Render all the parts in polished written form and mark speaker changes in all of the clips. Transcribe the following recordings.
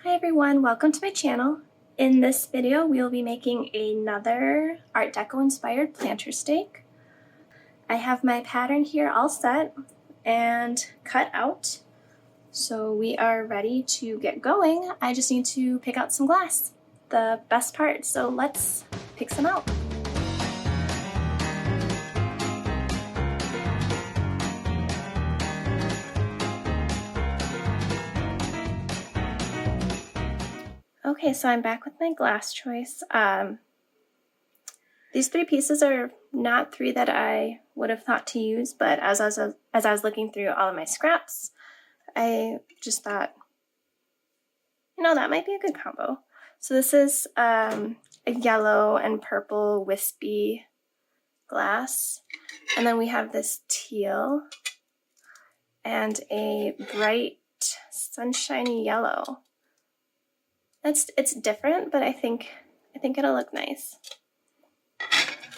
Speaker 1: Hi everyone, welcome to my channel. In this video, we will be making another Art Deco inspired planter stake. I have my pattern here all set and cut out, so we are ready to get going. I just need to pick out some glass, the best part, so let's pick some out. Okay, so I'm back with my glass choice. These three pieces are not three that I would have thought to use, but as I was looking through all of my scraps, I just thought, that might be a good combo. So this is a yellow and purple wispy glass, and then we have this teal and a bright sunshiny yellow. It's different, but I think it'll look nice.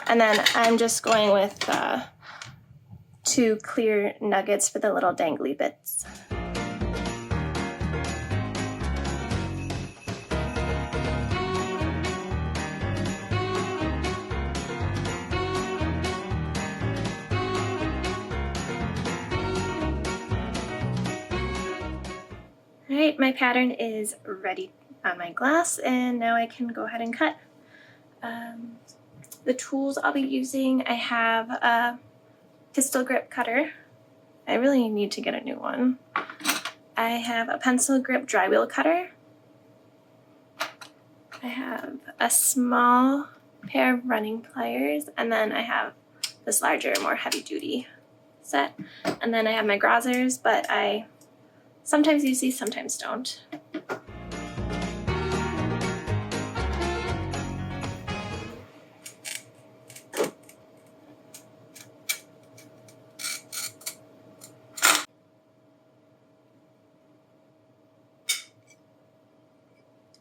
Speaker 1: And then I'm just going with 2 clear nuggets for the little dangly bits. Alright, my pattern is ready on my glass, and now I can go ahead and cut. The tools I'll be using, I have a pistol grip cutter. I really need to get a new one. I have a pencil grip dry wheel cutter. I have a small pair of running pliers, and then I have this larger, more heavy duty set. And then I have my grozers, but I sometimes use these, sometimes don't.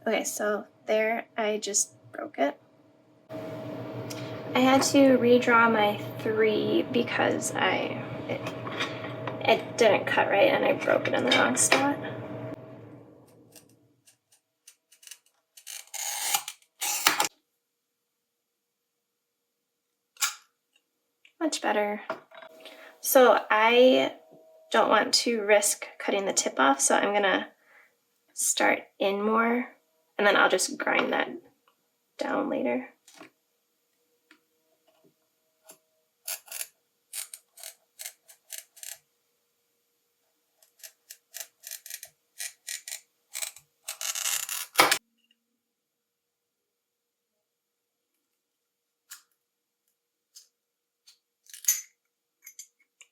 Speaker 1: Okay, so there, I just broke it. I had to redraw my 3 because it didn't cut right and I broke it in the wrong spot. Much better. So I don't want to risk cutting the tip off, so I'm gonna start in more, and then I'll just grind that down later.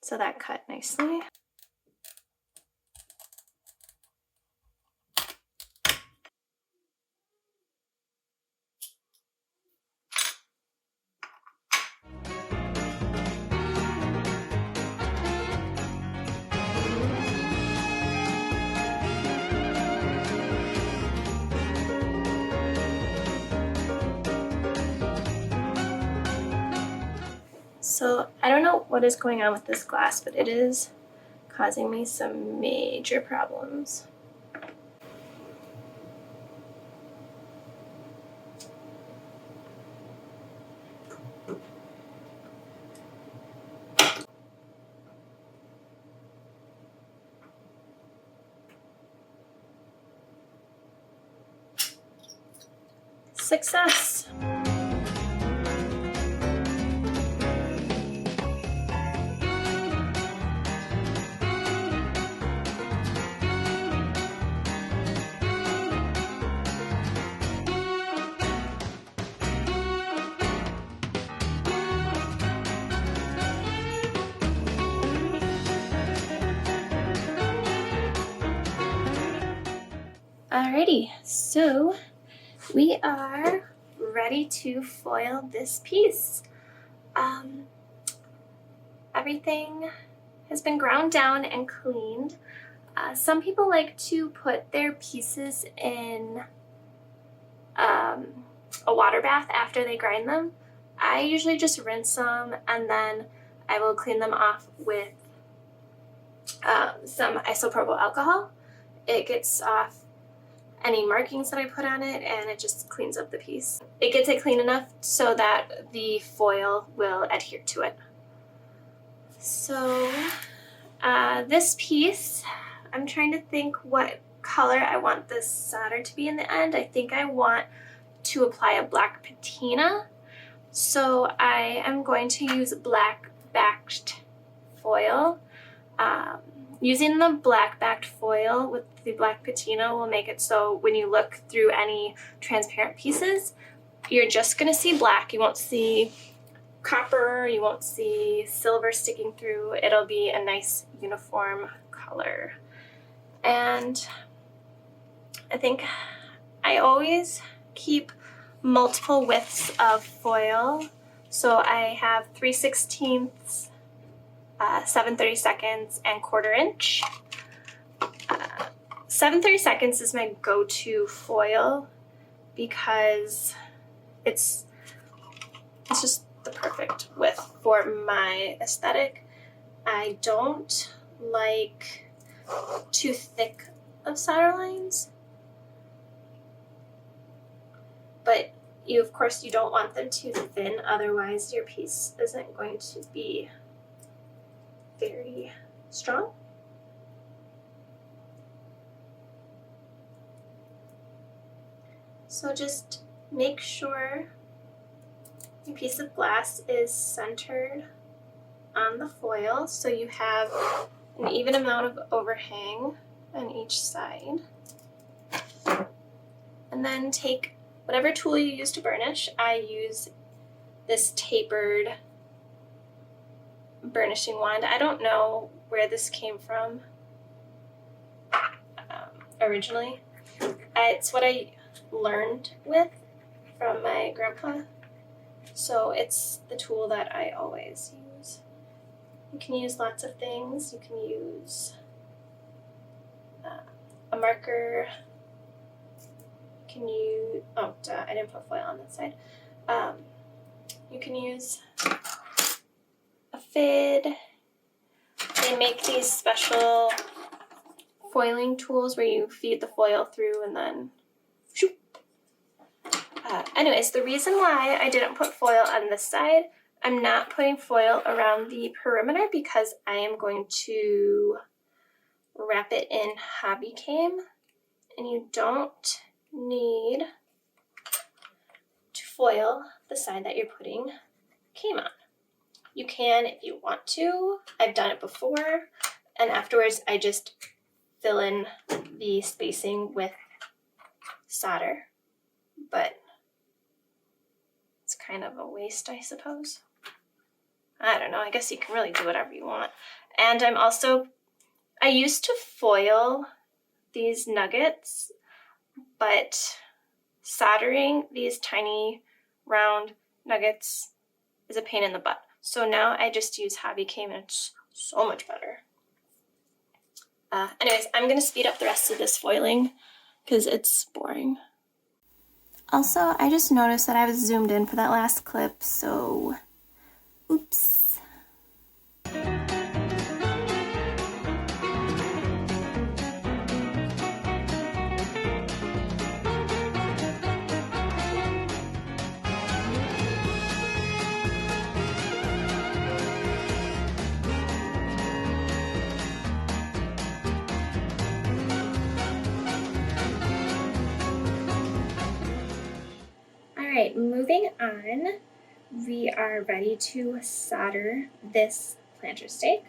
Speaker 1: So that cut nicely. So I don't know what is going on with this glass, but it is causing me some major problems. Success! Alrighty, so we are ready to foil this piece. Everything has been ground down and cleaned. Some people like to put their pieces in a water bath after they grind them. I usually just rinse them and then I will clean them off with some isopropyl alcohol. It gets off any markings that I put on it, and it just cleans up the piece. It gets it clean enough so that the foil will adhere to it. So this piece, I'm trying to think what color I want this solder to be in the end. I think I want to apply a black patina. So I am going to use black backed foil. Using the black backed foil with the black patina will make it so when you look through any transparent pieces, you're just going to see black. You won't see copper, you won't see silver sticking through. It'll be a nice uniform color. And I think I always keep multiple widths of foil. So I have 3/16, 7/32, and 1/4 inch. 7/32 is my go-to foil because it's just the perfect width for my aesthetic. I don't like too thick of solder lines, but of course you don't want them too thin, otherwise your piece isn't going to be very strong. So just make sure your piece of glass is centered on the foil so you have an even amount of overhang on each side. And then take whatever tool you use to burnish. I use this tapered burnishing wand. I don't know where this came from originally. It's what I learned with from my grandpa. So it's the tool that I always use. You can use lots of things. You can use a marker. You can use, I didn't put foil on this side. You can use a fid. They make these special foiling tools where you feed the foil through and then shoop. Anyways, the reason why I didn't put foil on this side, I'm not putting foil around the perimeter because I am going to wrap it in hobby came, and you don't need to foil the side that you're putting came on. You can if you want to. I've done it before, and afterwards I just fill in the spacing with solder, but it's kind of a waste, I suppose. I don't know, I guess you can really do whatever you want. And I used to foil these nuggets, but soldering these tiny round nuggets is a pain in the butt. So now I just use hobby came and it's so much better. Anyways, I'm going to speed up the rest of this foiling because it's boring. Also, I just noticed that I was zoomed in for that last clip, so oops. Alright, moving on, we are ready to solder this planter stake.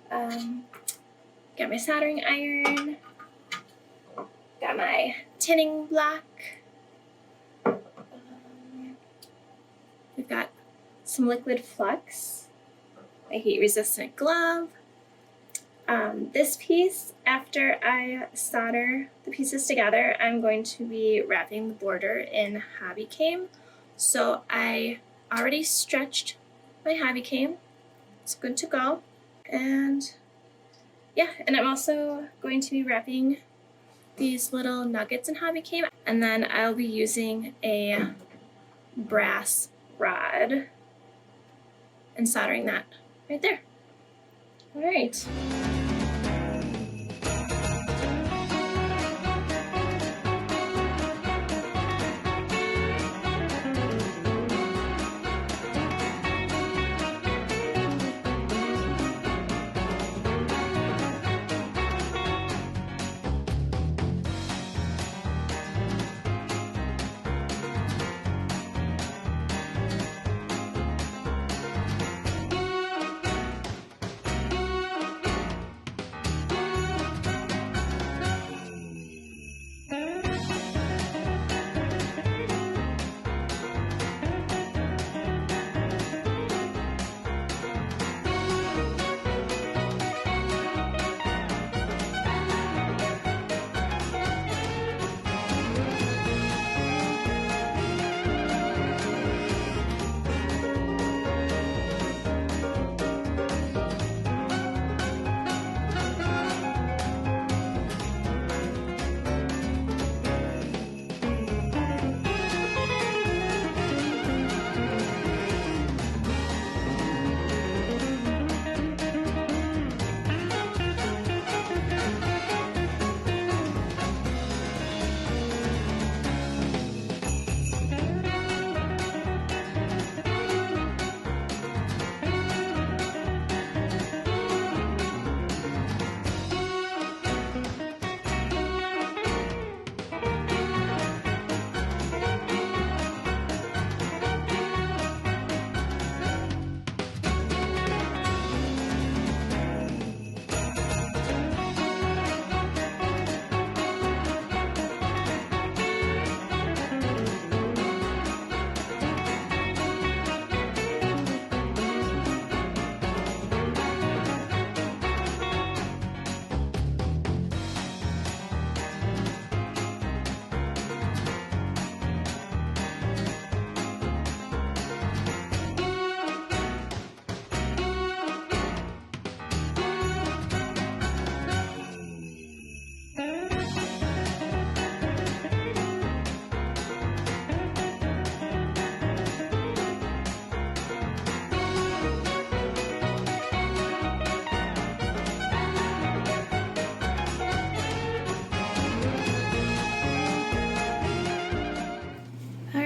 Speaker 1: Got my soldering iron, got my tinning block, we've got some liquid flux, a heat resistant glove. This piece, after I solder the pieces together, I'm going to be wrapping the border in hobby came. So I already stretched my hobby came. It's good to go. And yeah, and I'm also going to be wrapping these little nuggets in hobby came, and then I'll be using a brass rod and soldering that right there. All right.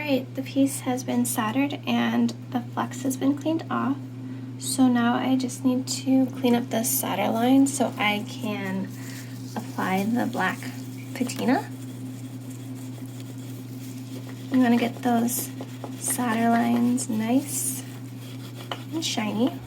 Speaker 1: Alright, the piece has been soldered and the flux has been cleaned off. So now I just need to clean up the solder line so I can apply the black patina. You want to get those solder lines nice and shiny.